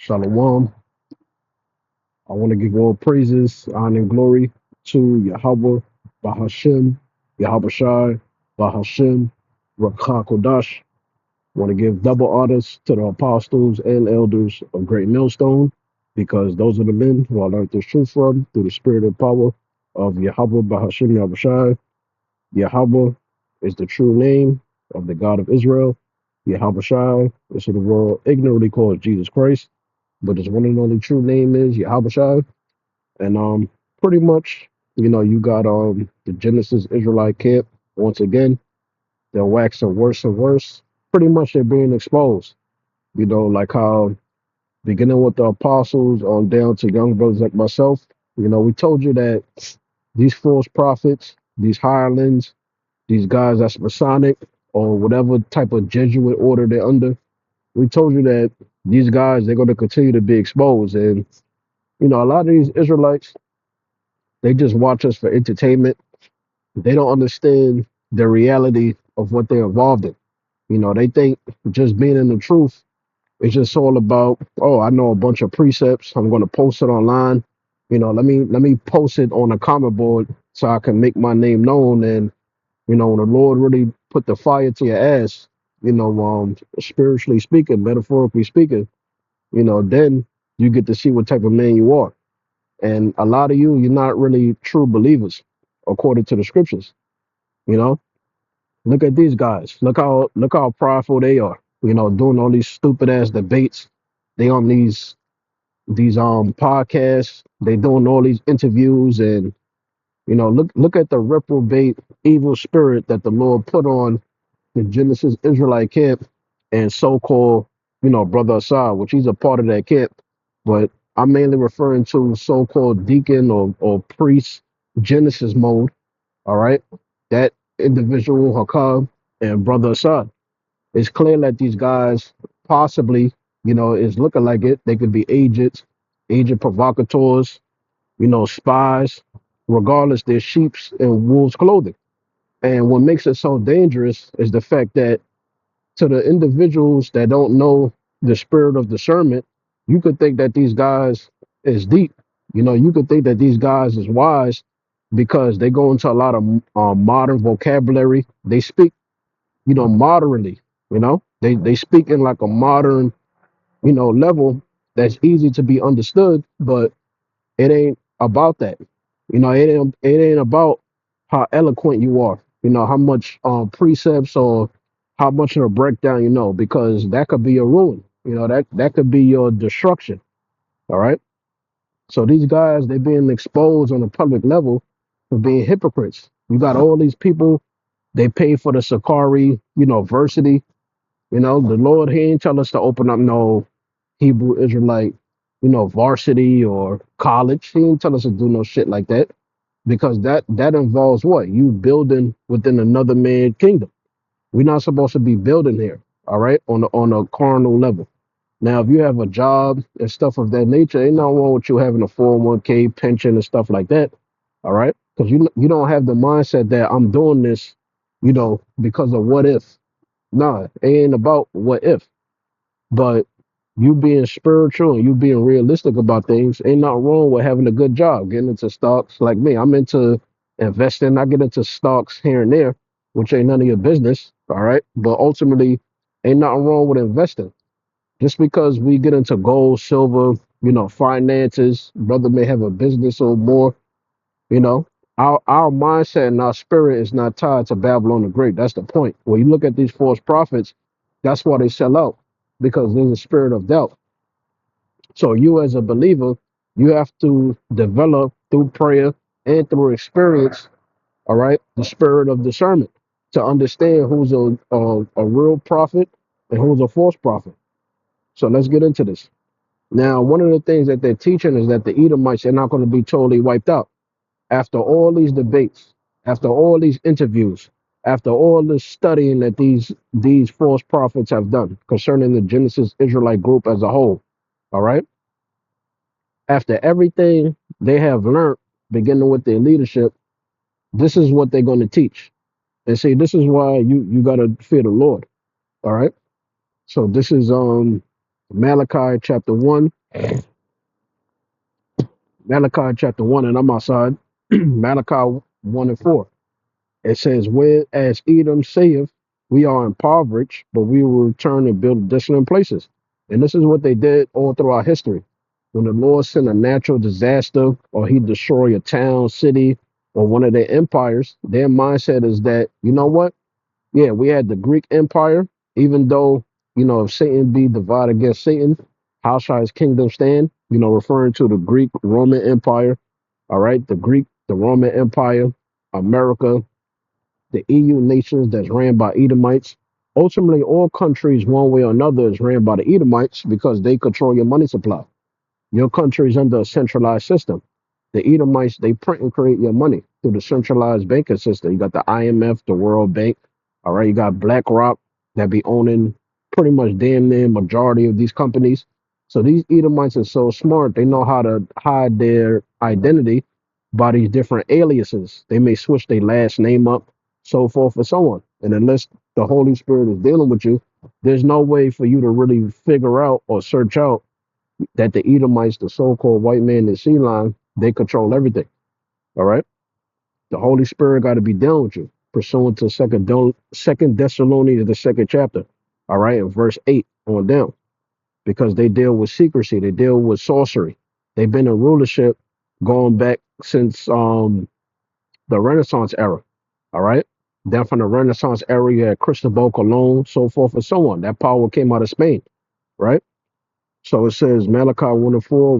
Shalom. I want to give all praises, honor, and glory to Yahweh, Bahashem, Yahweh Shai, Bahashem, Rakha Kodash. I want to give double honors to the apostles and elders of Great Millstone, because those are the men who I learned this truth from through the spirit and power of Yahweh, Bahashem, Yahweh Shai. Yahweh is the true name of the God of Israel. Yahweh Shai is who the world ignorantly calls Jesus Christ, but his one and only true name is Yahweh Shai. And pretty much, you got the Genesis Israelite camp once again. They're waxing worse and worse. Pretty much they're being exposed. Like how beginning with the apostles on down to young brothers like myself. We told you that these false prophets, these hirelings, these guys that's Masonic or whatever type of Jesuit order they're under, we told you that these guys, they're going to continue to be exposed. And a lot of these Israelites, they just watch us for entertainment. They don't understand the reality of what they're involved in. They think just being in the truth is just all about, oh, I know a bunch of precepts. I'm going to post it online. Let me post it on a comment board so I can make my name known. And when the Lord really put the fire to your ass, spiritually speaking, metaphorically speaking, then you get to see what type of man you are. And a lot of you're not really true believers according to the scriptures. You know, look at these guys. Look how prideful they are. Doing all these stupid ass debates. They on these podcasts. They doing all these interviews, and look at the reprobate evil spirit that the Lord put on the Genesis Israelite camp and so-called brother Assad, which he's a part of that camp, but I'm mainly referring to so-called deacon or priest Genesis mode. All right, that individual Hakam and brother Assad. It's clear that these guys possibly is looking like it. They could be agents, agent provocateurs, spies. Regardless, they're sheep's and wolves clothing. And what makes it so dangerous is the fact that to the individuals that don't know the spirit of discernment, you could think that these guys is deep. You could think that these guys is wise because they go into a lot of modern vocabulary. They speak, modernly. They speak in like a modern, level that's easy to be understood, but it ain't about that. It ain't about how eloquent you are. How much precepts or how much of a breakdown because that could be your ruin. That could be your destruction. All right. So these guys, they being exposed on a public level for being hypocrites. You got all these people, they pay for the Sakari University. The Lord, he ain't tell us to open up no Hebrew Israelite, varsity or college. He didn't tell us to do no shit like that because that involves what? You building within another man's kingdom. We're not supposed to be building here, all right, on a carnal level. Now, if you have a job and stuff of that nature, ain't nothing wrong with you having a 401k pension and stuff like that, all right? Because you don't have the mindset that I'm doing this, because of what if. Nah, it ain't about what if. But you being spiritual and you being realistic about things, ain't nothing wrong with having a good job, getting into stocks. Like me, I'm into investing. I get into stocks here and there, which ain't none of your business. All right. But ultimately, ain't nothing wrong with investing. Just because we get into gold, silver, finances, brother may have a business or more, you know, our mindset and our spirit is not tied to Babylon the Great. That's the point. When you look at these false prophets, that's why they sell out, because there's a spirit of doubt. So you as a believer, you have to develop through prayer and through experience, all right, the spirit of discernment to understand who's a real prophet and who's a false prophet. So let's get into this. Now, one of the things that they're teaching is that the Edomites are not going to be totally wiped out. After all these debates, after all these interviews, after all this studying that these false prophets have done concerning the Genesis Israelite group as a whole, all right? After everything they have learned, beginning with their leadership, this is what they're going to teach. And see, this is why you got to fear the Lord, all right? So this is Malachi chapter 1, Malachi chapter 1, and I'm outside. Malachi 1 and 4. It says, whereas Edom saith, we are impoverished, but we will return and build desolate places. And this is what they did all throughout history. When the Lord sent a natural disaster or he destroy a town, city, or one of their empires, their mindset is that, you know what? Yeah, we had the Greek Empire, even though, if Satan be divided against Satan, how shall his kingdom stand? Referring to the Greek Roman Empire, all right, the Roman Empire, America, the EU nations that's ran by Edomites. Ultimately, all countries, one way or another, is ran by the Edomites because they control your money supply. Your country is under a centralized system. The Edomites, they print and create your money through the centralized banking system. You got the IMF, the World Bank. All right, you got BlackRock that be owning pretty much damn near majority of these companies. So these Edomites are so smart, they know how to hide their identity by these different aliases. They may switch their last name up, so forth and so on. And unless the Holy Spirit is dealing with you, there's no way for you to really figure out or search out that the Edomites, the so-called white man in sea line, they control everything. All right. The Holy Spirit got to be dealing with you, pursuant to Second Thessalonians, the second chapter. All right, in verse 8 on down, because they deal with secrecy, they deal with sorcery. They've been in rulership going back since the Renaissance era. All right. Then from the Renaissance era, you had Cristobal Colon, so forth and so on. That power came out of Spain, right? So it says Malachi 1 and 4,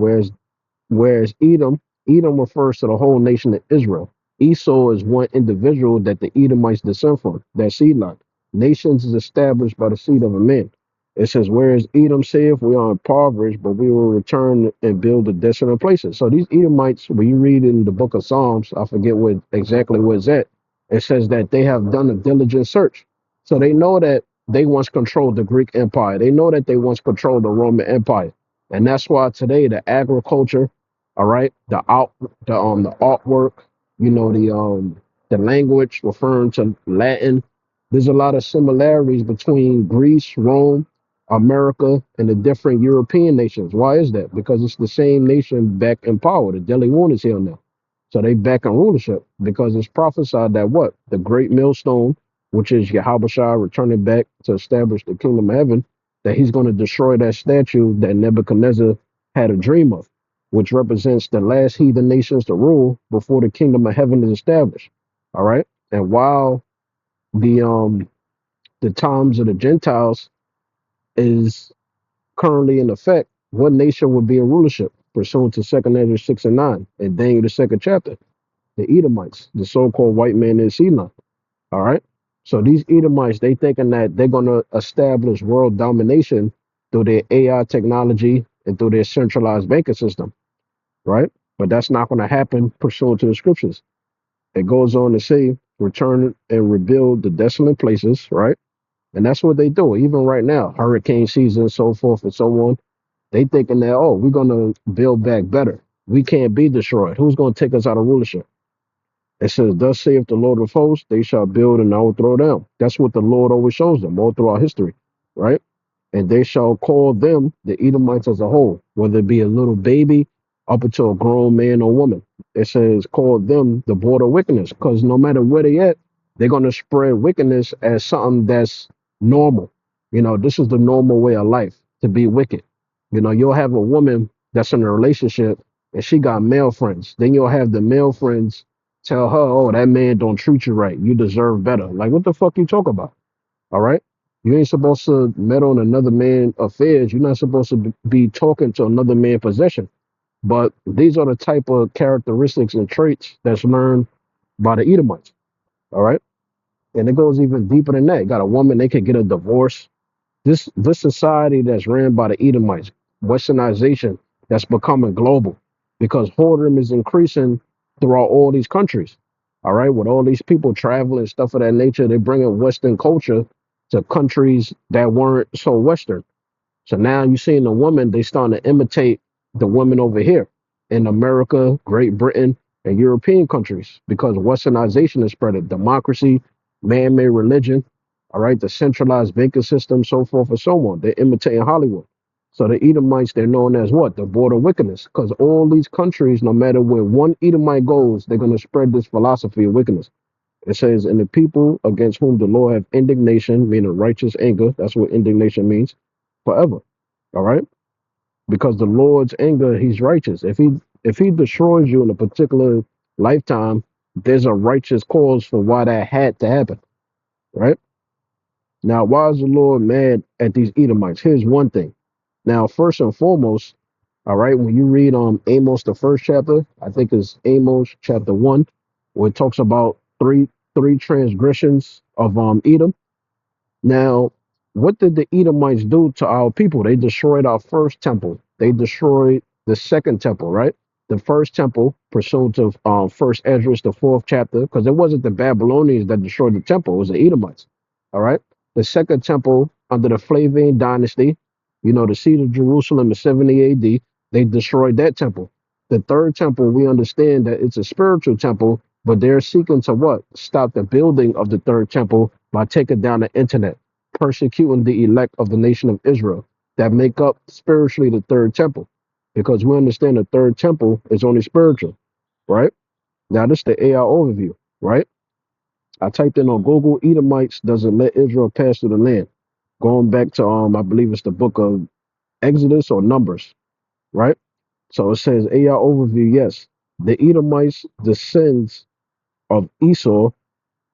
whereas Edom refers to the whole nation of Israel. Esau is one individual that the Edomites descend from, that seed line. Nations is established by the seed of a man. It says, whereas Edom saith, we are impoverished, but we will return and build the desolate places. So these Edomites, when you read in the book of Psalms, I forget exactly where it's at, it says that they have done a diligent search. So they know that they once controlled the Greek Empire. They know that they once controlled the Roman Empire. And that's why today the agriculture, all right, the artwork, the language referring to Latin. There's a lot of similarities between Greece, Rome, America, and the different European nations. Why is that? Because it's the same nation back in power. The Delhi One is here now. So they back in rulership because it's prophesied that what? The great millstone, which is Yahushua returning back to establish the kingdom of heaven, that he's going to destroy that statue that Nebuchadnezzar had a dream of, which represents the last heathen nations to rule before the kingdom of heaven is established. All right. And while the times of the Gentiles is currently in effect, one nation would be in rulership pursuant to 2nd Ezra 6 and 9 and Daniel the second chapter. The Edomites, the so-called white man in Simeon. All right. So these Edomites, they thinking that they're going to establish world domination through their AI technology and through their centralized banking system, right? But that's not going to happen pursuant to the scriptures. It goes on to say, return and rebuild the desolate places, right? And that's what they do. Even right now, hurricane season, so forth and so on. They thinking that, oh, we're going to build back better. We can't be destroyed. Who's going to take us out of rulership? It says, thus saith the Lord of hosts, they shall build and I will throw down. That's what the Lord always shows them all throughout history, right? And they shall call them, the Edomites as a whole, whether it be a little baby up until a grown man or woman. It says, call them the border wickedness, because no matter where they at, they're going to spread wickedness as something that's normal. This is the normal way of life, to be wicked. You'll have a woman that's in a relationship and she got male friends. Then you'll have the male friends tell her, oh, that man don't treat you right. You deserve better. Like, what the fuck you talk about? All right. You ain't supposed to meddle in another man's affairs. You're not supposed to be talking to another man's possession. But these are the type of characteristics and traits that's learned by the Edomites. All right. And it goes even deeper than that. You got a woman, they could get a divorce. This society that's ran by the Edomites, westernization that's becoming global because whoredom is increasing throughout all these countries. All right. With all these people traveling, stuff of that nature, they bring in Western culture to countries that weren't so Western. So now you're seeing the woman, they starting to imitate the women over here in America, Great Britain, and European countries because westernization is spreading, democracy, man-made religion, all right, the centralized banking system, so forth and so on. They're imitating Hollywood. So the Edomites, they're known as what? The border wickedness. Because all these countries, no matter where one Edomite goes, they're going to spread this philosophy of wickedness. It says, and the people against whom the Lord have indignation, meaning righteous anger, that's what indignation means, forever. All right? Because the Lord's anger, he's righteous. If he destroys you in a particular lifetime, there's a righteous cause for why that had to happen. Right? Now, why is the Lord mad at these Edomites? Here's one thing. Now, first and foremost, all right, when you read Amos, the first chapter, I think it's Amos chapter 1, where it talks about three transgressions of Edom. Now, what did the Edomites do to our people? They destroyed our first temple. They destroyed the second temple, right? The first temple, pursuant to First Esdras, the fourth chapter, because it wasn't the Babylonians that destroyed the temple; it was the Edomites. All right. The second temple under the Flavian dynasty, the seat of Jerusalem in 70 A.D. They destroyed that temple. The third temple, we understand that it's a spiritual temple, but they're seeking to what? Stop the building of the third temple by taking down the internet, persecuting the elect of the nation of Israel that make up spiritually the third temple. Because we understand the third temple is only spiritual, right? Now, this is the AI overview, right? I typed in on Google, Edomites doesn't let Israel pass through the land. Going back to, I believe it's the book of Exodus or Numbers, right? So it says AI overview, yes. The Edomites, descends of Esau,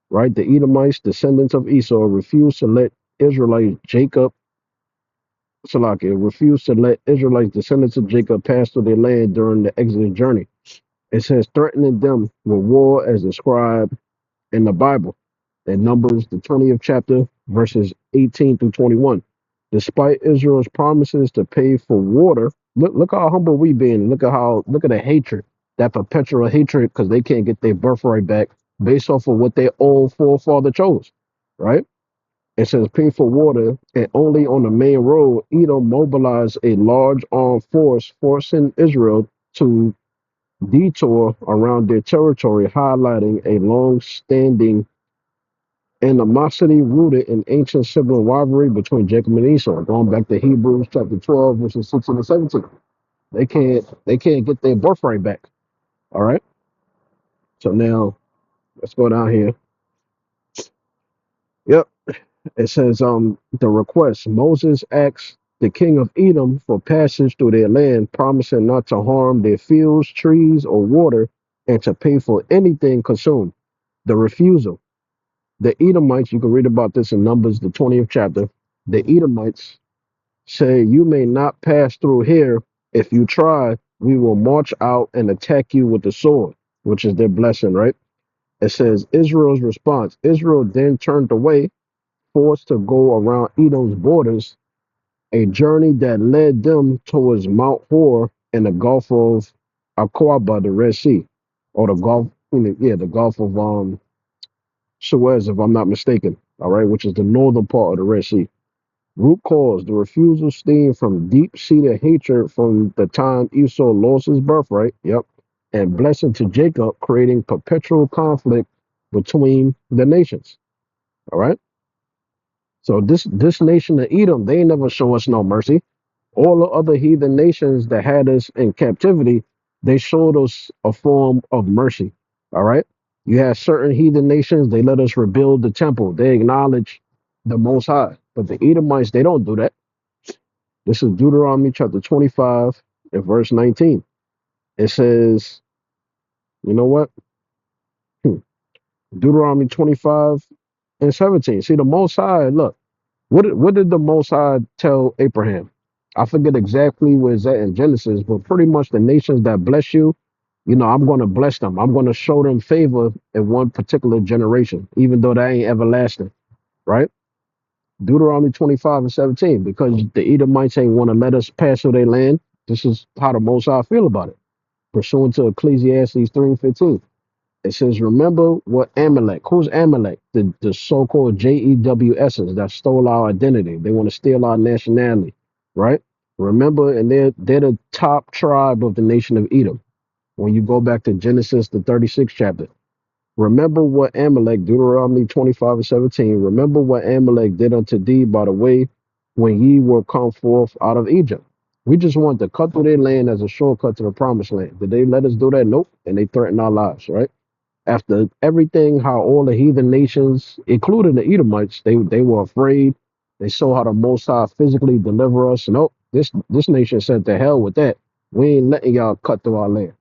right? The Edomites, descendants of Esau, refused to let Israelites, Jacob, Salakia, refused to let Israelites, descendants of Jacob, pass through their land during the Exodus journey. It says, threatening them with war as described in the Bible. In Numbers, the 20th chapter, verses 18 through 21. Despite Israel's promises to pay for water, look how humble we been. Look at the hatred, that perpetual hatred, because they can't get their birthright back based off of what their own forefather chose, right? It says pay for water, and only on the main road, Edom mobilized a large armed force, forcing Israel to detour around their territory, highlighting a long-standing animosity rooted in ancient sibling rivalry between Jacob and Esau. Going back to Hebrews chapter 12, verses 16 and 17. They can't get their birthright back. All right. So now let's go down here. Yep. It says the request. Moses asks the king of Edom for passage through their land, promising not to harm their fields, trees, or water, and to pay for anything consumed. The refusal. The Edomites, you can read about this in Numbers, the 20th chapter. The Edomites say, you may not pass through here. If you try, we will march out and attack you with the sword, which is their blessing, right? It says Israel's response. Israel then turned away, forced to go around Edom's borders, a journey that led them towards Mount Hor and the Gulf of Aqaba, the Red Sea, or the Gulf of Suez, if I'm not mistaken, all right, which is the northern part of the Red Sea. Root cause, the refusal stemmed from deep-seated hatred from the time Esau lost his birthright, yep, and blessing to Jacob, creating perpetual conflict between the nations, all right? So this nation of Edom, they never show us no mercy. All the other heathen nations that had us in captivity, they showed us a form of mercy, all right? You have certain heathen nations, they let us rebuild the temple. They acknowledge the Most High. But the Edomites, they don't do that. This is Deuteronomy chapter 25 and verse 19. It says, you know what? Deuteronomy 25 and 17. See, the Most High, look, what did the Most High tell Abraham? I forget exactly where it's at in Genesis, but pretty much the nations that bless you, I'm going to bless them. I'm going to show them favor in one particular generation, even though that ain't everlasting, right? Deuteronomy 25 and 17, because the Edomites ain't want to let us pass through their land. This is how the Most High feel about it. Pursuant to Ecclesiastes 3 and 15. It says, remember what Amalek, who's Amalek? The so-called JEWSs that stole our identity. They want to steal our nationality, right? Remember, and they're the top tribe of the nation of Edom. When you go back to Genesis, the 36th chapter. Remember what Amalek, Deuteronomy 25 and 17, remember what Amalek did unto thee by the way when ye were come forth out of Egypt. We just wanted to cut through their land as a shortcut to the promised land. Did they let us do that? Nope. And they threatened our lives, right? After everything, how all the heathen nations, including the Edomites, they were afraid. They saw how the Most High physically deliver us. Nope. This nation said to hell with that. We ain't letting y'all cut through our land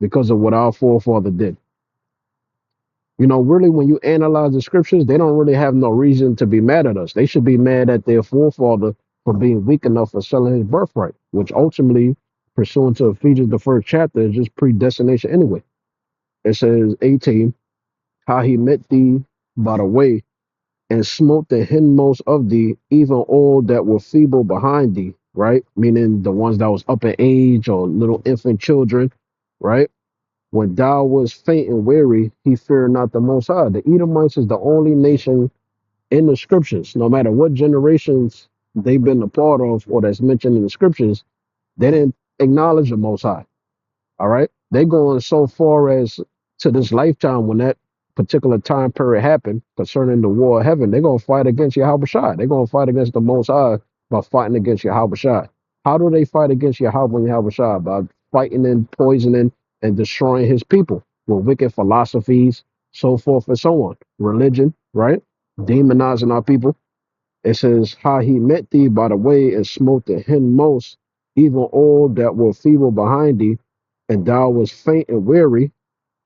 because of what our forefather did. You know, really, when you analyze the scriptures, they don't really have no reason to be mad at us. They should be mad at their forefather for being weak enough for selling his birthright, which ultimately, pursuant to Ephesians, the first chapter, is just predestination anyway. It says 18, how he met thee by the way and smote the hindmost of thee, even all that were feeble behind thee, right? Meaning the ones that was up in age or little infant children, right? When thou was faint and weary, he feared not the Most High. The Edomites is the only nation in the scriptures, no matter what generations they've been a part of or that's mentioned in the scriptures, they didn't acknowledge the Most High. All right. They going so far as to this lifetime when that particular time period happened concerning the war of heaven, they're going to fight against Yahweh Shai. They're going to fight against the Most High by fighting against Yahweh Shai. How do they fight against Yahweh and Yahweh Shai? By fighting and poisoning and destroying his people with wicked philosophies, so forth and so on. Religion, right? Demonizing our people. It says, how he met thee by the way and smote the hindmost, even all that were feeble behind thee, and thou was faint and weary,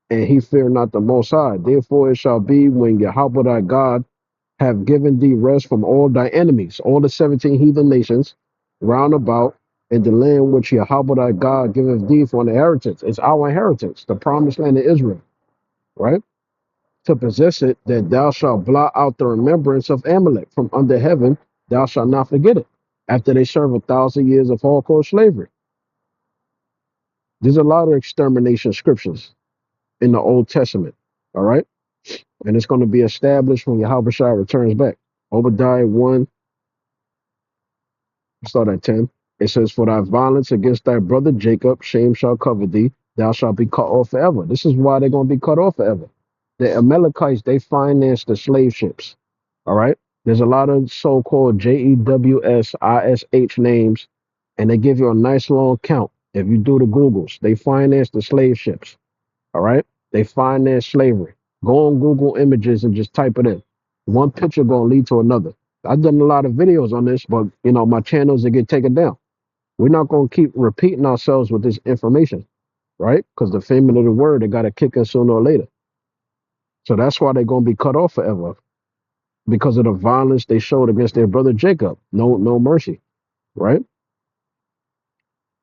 and he feared not the Most High. Therefore it shall be when Yahweh thy God have given thee rest from all thy enemies, all the 17 heathen nations round about, in the land which Yahweh thy God giveth thee for an inheritance. It's our inheritance, the promised land of Israel, right? To possess it, that thou shalt blot out the remembrance of Amalek from under heaven, thou shalt not forget it. After they serve 1,000 years of hardcore slavery. There's a lot of extermination scriptures in the Old Testament. All right. And it's going to be established when Yahweh Shai returns back. Obadiah 1, start at 10. It says, for thy violence against thy brother Jacob, shame shall cover thee. Thou shalt be cut off forever. This is why they're going to be cut off forever. The Amalekites, they financed the slave ships. All right. There's a lot of so-called JEWS, names, and they give you a nice long count. If you do the Googles, they financed the slave ships. All right. They financed slavery. Go on Google Images and just type it in. One picture going to lead to another. I've done a lot of videos on this, but you know, my channels, they get taken down. We're not going to keep repeating ourselves with this information, right? Because the famine of the word, they got to kick us sooner or later. So that's why they're going to be cut off forever, because of the violence they showed against their brother Jacob. No mercy, right?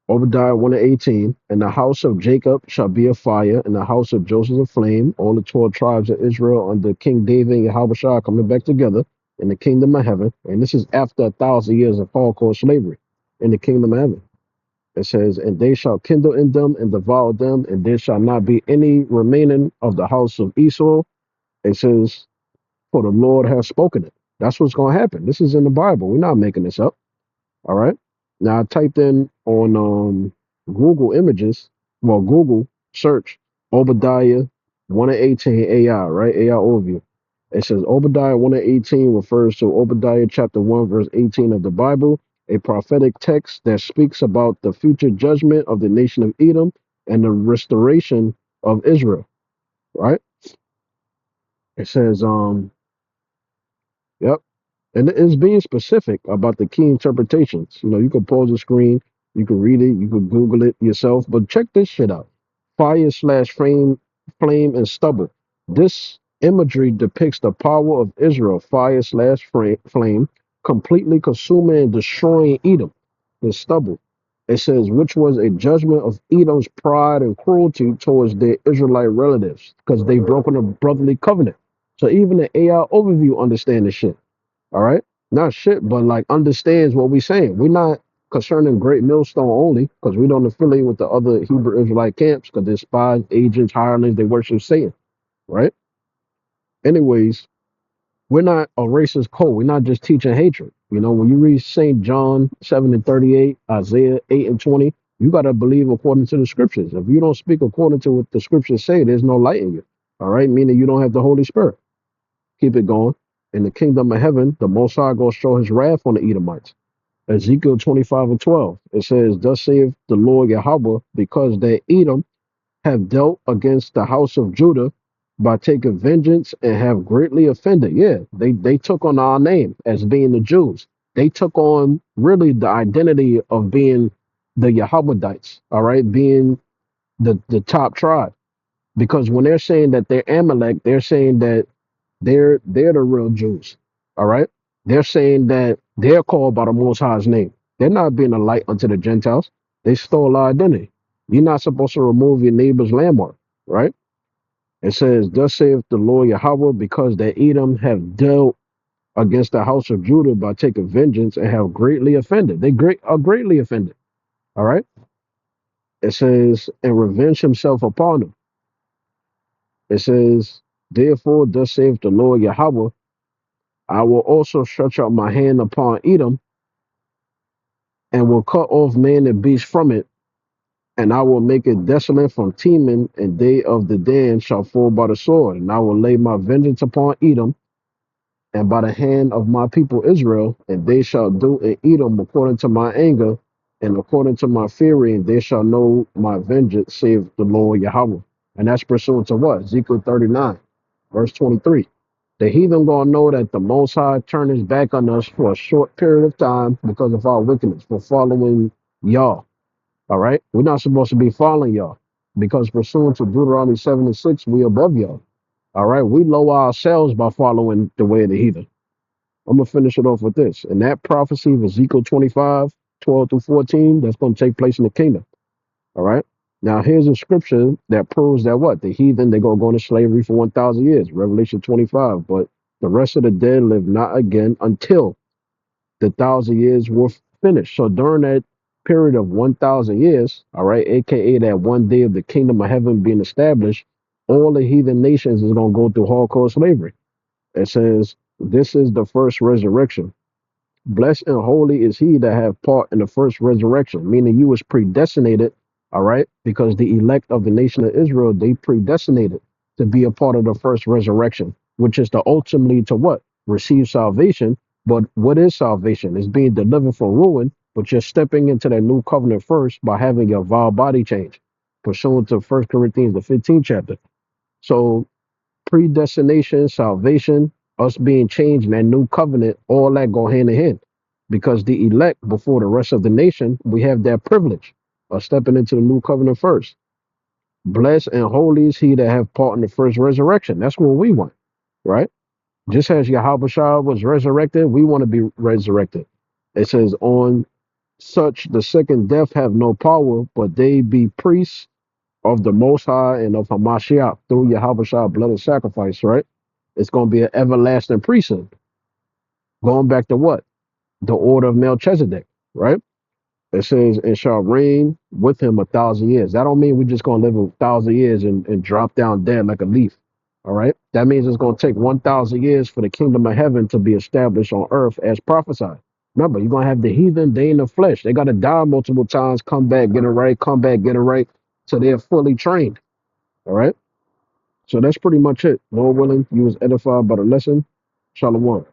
Obadiah 1 and 18, and the house of Jacob shall be a fire, and the house of Joseph a flame, all the 12 tribes of Israel under King David and Yahweh Shai coming back together in the kingdom of heaven. And this is after 1,000 years of hardcore slavery in the kingdom of heaven. It says, and they shall kindle in them and devour them, and there shall not be any remaining of the house of Esau. It says, for the Lord has spoken it. That's what's going to happen. This is in the Bible. We're not making this up. All right. Now I typed in on Google Images, well, Google search Obadiah 1 and 18 AI, right? AI overview. It says Obadiah 1 and 18 refers to Obadiah chapter 1, verse 18 of the Bible, a prophetic text that speaks about the future judgment of the nation of Edom and the restoration of Israel, right? It says, yep. And it's being specific about the key interpretations. You know, you can pause the screen, you can read it, you can Google it yourself, but check this shit out. Fire slash flame and stubble. This imagery depicts the power of Israel, fire slash flame, completely consuming and destroying Edom, the stubble. It says, which was a judgment of Edom's pride and cruelty towards their Israelite relatives, because they broken a brotherly covenant. So even the AI overview understand this shit. All right. Not shit, but like understands what we're saying. We're not concerning Great Millstone only because we don't affiliate with the other Hebrew Israelite camps because they're spies, agents, hirelings, they worship Satan. Right. Anyways, we're not a racist code. We're not just teaching hatred. You know, when you read St. John 7 and 38, Isaiah 8 and 20, you got to believe according to the scriptures. If you don't speak according to what the scriptures say, there's no light in you. All right. Meaning you don't have the Holy Spirit. Keep it going. In the kingdom of heaven, the Most High going to show his wrath on the Edomites. Ezekiel 25 and 12. It says, thus saith the Lord Yahweh, because they Edom have dealt against the house of Judah by taking vengeance and have greatly offended. Yeah, they took on our name as being the Jews. They took on really the identity of being the Yahwehdites, all right, being the top tribe. Because when they're saying that they're Amalek, they're saying that they're the real Jews. All right. They're saying that they're called by the Most High's name. They're not being a light unto the Gentiles. They stole our identity. You're not supposed to remove your neighbor's landmark, right? It says, thus saith the Lord Yahweh, because the Edom have dealt against the house of Judah by taking vengeance and have greatly offended. They are greatly offended. All right. It says, and revenge himself upon them. It says, therefore, thus saith the Lord Yahweh, I will also stretch out my hand upon Edom, and will cut off man and beast from it, and I will make it desolate from Teman, and they of the Dan shall fall by the sword. And I will lay my vengeance upon Edom, and by the hand of my people Israel, and they shall do in Edom according to my anger, and according to my fury, and they shall know my vengeance, save the Lord Yahweh. And that's pursuant to what? Ezekiel 39, verse 23. The heathen gonna know that the Most High turned his back on us for a short period of time because of our wickedness, for following y'all. All right? We're not supposed to be following y'all because pursuant to Deuteronomy 7 and 6, we above y'all. All right? We lower ourselves by following the way of the heathen. I'm going to finish it off with this. And that prophecy of Ezekiel 25, 12 through 14, that's going to take place in the kingdom. All right? Now, here's a scripture that proves that what? The heathen, they're going to go into slavery for 1,000 years. Revelation 25. But the rest of the dead live not again until the 1,000 years were finished. So during that period of 1,000 years, all right, aka that one day of the kingdom of heaven being established, all the heathen nations is going to go through hardcore slavery. It says, this is the first resurrection. Blessed and holy is he that have part in the first resurrection, meaning you was predestinated, all right, because the elect of the nation of Israel, they predestinated to be a part of the first resurrection, which is to ultimately to what? Receive salvation. But what is salvation? It's being delivered from ruin, but you're stepping into that new covenant first by having your vile body change, pursuant to 1 Corinthians, the 15th chapter. So predestination, salvation, us being changed in that new covenant, all that go hand in hand. Because the elect before the rest of the nation, we have that privilege of stepping into the new covenant first. Blessed and holy is he that have part in the first resurrection. That's what we want, right? Just as Yahweh was resurrected, we want to be resurrected. It says, on such the second death have no power, but they be priests of the Most High and of Hamashiach through Yahweh blood and sacrifice, right? It's going to be an everlasting priesthood. Going back to what? The order of Melchizedek, right? It says, and shall reign with him 1,000 years. That don't mean we're just going to live 1,000 years and drop down dead like a leaf, all right? That means it's going to take 1,000 years for the kingdom of heaven to be established on earth as prophesied. Remember, you're going to have the heathen, they in the flesh. They got to die multiple times, come back, get it right, come back, get it right, so they're fully trained, all right? So that's pretty much it. Lord willing, you was edified by the lesson. Shalom.